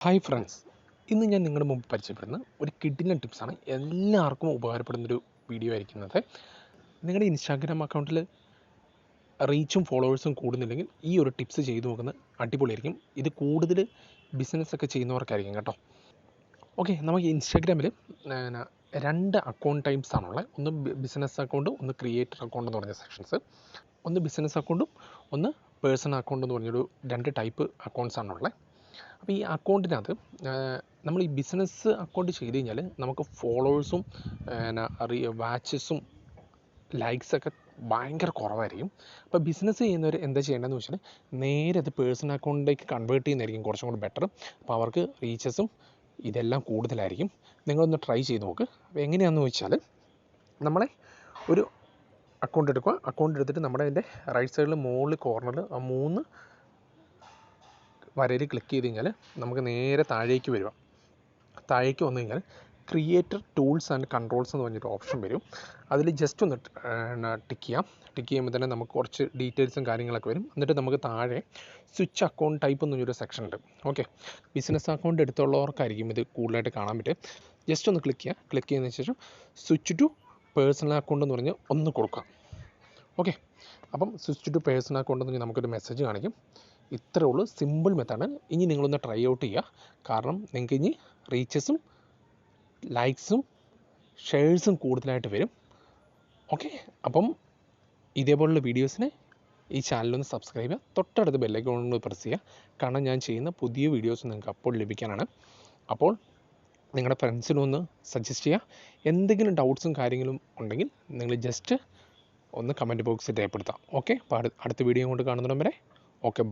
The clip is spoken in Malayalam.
ഹായ് ഫ്രണ്ട്സ്, ഇന്ന് ഞാൻ നിങ്ങളുടെ മുമ്പ് പരിചയപ്പെടുന്ന ഒരു കിഡിലൻ ടിപ്സാണ്. എല്ലാവർക്കും ഉപകാരപ്പെടുന്നൊരു വീഡിയോ ആയിരിക്കുന്നത്. നിങ്ങളുടെ ഇൻസ്റ്റാഗ്രാം അക്കൗണ്ടിൽ റീച്ചും ഫോളോവേഴ്സും കൂടുന്നില്ലെങ്കിൽ ഈ ഒരു ടിപ്സ് ചെയ്തു നോക്കുന്നത് അടിപൊളിയായിരിക്കും. ഇത് കൂടുതൽ ബിസിനസ്സൊക്കെ ചെയ്യുന്നവർക്കായിരിക്കും കേട്ടോ. ഓക്കെ, നമുക്ക് ഇൻസ്റ്റാഗ്രാമിൽ രണ്ട് അക്കൗണ്ട് ടൈപ്സ് ആണുള്ളത്. ഒന്ന് ബിസിനസ് അക്കൗണ്ട്, ഒന്ന് ക്രിയേറ്റർ അക്കൗണ്ട് എന്ന് പറഞ്ഞ സെക്ഷൻസ്. ഒന്ന് ബിസിനസ് അക്കൗണ്ടും ഒന്ന് പേഴ്സണൽ അക്കൗണ്ട് എന്ന് പറഞ്ഞൊരു രണ്ട് ടൈപ്പ് അക്കൗണ്ട്സ് ആണുള്ളത്. അപ്പോൾ ഈ അക്കൗണ്ടിനകത്ത് നമ്മൾ ഈ ബിസിനസ് അക്കൗണ്ട് ചെയ്ത് കഴിഞ്ഞാൽ നമുക്ക് ഫോളോവേഴ്സും വാച്ചസും ലൈക്സൊക്കെ ഭയങ്കര കുറവായിരിക്കും. അപ്പോൾ ബിസിനസ് ചെയ്യുന്നവർ എന്താ ചെയ്യേണ്ടതെന്ന് വെച്ചാൽ നേരെ അത് പേഴ്സണൽ അക്കൗണ്ടിലേക്ക് കൺവേർട്ട് ചെയ്യുന്നതായിരിക്കും കുറച്ചും കൂടി ബെറ്റർ. അപ്പോൾ അവർക്ക് റീച്ചസും ഇതെല്ലാം കൂടുതലായിരിക്കും. നിങ്ങളൊന്ന് ട്രൈ ചെയ്ത് നോക്ക്. അപ്പോൾ എങ്ങനെയാണെന്ന് വെച്ചാൽ നമ്മളെ ഒരു അക്കൗണ്ട് എടുക്കുക. അക്കൗണ്ട് എടുത്തിട്ട് നമ്മുടെ അതിൻ്റെ റൈറ്റ് സൈഡിൽ മുകളിൽ കോർണറിൽ ആ 3 വരയിൽ ക്ലിക്ക് ചെയ്ത് കഴിഞ്ഞാൽ നമുക്ക് നേരെ താഴേക്ക് വരിക. താഴേക്ക് വന്നു കഴിഞ്ഞാൽ ക്രിയേറ്റർ ടൂൾസ് ആൻഡ് കൺട്രോൾസ് എന്ന് പറഞ്ഞൊരു ഓപ്ഷൻ വരും. അതിൽ ജസ്റ്റ് ഒന്ന് ടിക്ക് ചെയ്യാം. ടിക്ക് ചെയ്യുമ്പോൾ തന്നെ നമുക്ക് കുറച്ച് ഡീറ്റെയിൽസും കാര്യങ്ങളൊക്കെ വരും. എന്നിട്ട് നമുക്ക് താഴെ സ്വിച്ച് അക്കൗണ്ട് ടൈപ്പ് എന്ന് പറഞ്ഞൊരു സെക്ഷൻ ഉണ്ട്. ഓക്കെ, ബിസിനസ് അക്കൗണ്ട് എടുത്തുള്ളവർക്കായിരിക്കും ഇത് കൂടുതലായിട്ട് കാണാൻ പറ്റും. ജസ്റ്റ് ഒന്ന് ക്ലിക്ക് ചെയ്യുക. ക്ലിക്ക് ചെയ്തതിന് ശേഷം സ്വിച്ച് ടു പേഴ്സണൽ അക്കൗണ്ട് എന്ന് പറഞ്ഞ് ഒന്ന് കൊടുക്കാം. ഓക്കെ, അപ്പം സ്വിച്ച് ടു പേഴ്സണൽ അക്കൗണ്ട് എന്ന് പറഞ്ഞാൽ നമുക്കൊരു മെസ്സേജ് കാണിക്കും. ഇത്രേ ഉള്ളൂ, സിമ്പിൾ മെത്തേഡാണ്. ഇനി നിങ്ങളൊന്ന് ട്രൈ ഔട്ട് ചെയ്യുക. കാരണം നിങ്ങൾക്ക് ഇനി റീച്ചസും ലൈക്സും ഷെയർസും കൂടുതലായിട്ട് വരും. ഓക്കെ, അപ്പം ഇതേപോലുള്ള വീഡിയോസിന് ഈ ചാനലൊന്ന് സബ്സ്ക്രൈബ് ചെയ്യുക. തൊട്ടടുത്ത് ബെല്ലൈക്കൺ പ്രസ് ചെയ്യുക. കാരണം ഞാൻ ചെയ്യുന്ന പുതിയ വീഡിയോസ് നിങ്ങൾക്ക് അപ്പോൾ ലഭിക്കാനാണ്. അപ്പോൾ നിങ്ങളുടെ ഫ്രണ്ട്സിനൊന്ന് സജസ്റ്റ് ചെയ്യുക. എന്തെങ്കിലും ഡൗട്ട്സും കാര്യങ്ങളും ഉണ്ടെങ്കിൽ നിങ്ങൾ ജസ്റ്റ് ഒന്ന് കമൻറ്റ് ബോക്സിൽ രേഖപ്പെടുത്താം. ഓക്കെ, അപ്പോൾ അടുത്ത വീഡിയോ കൊണ്ട് കാണുന്നതിന് വരെ ഓക്കെ.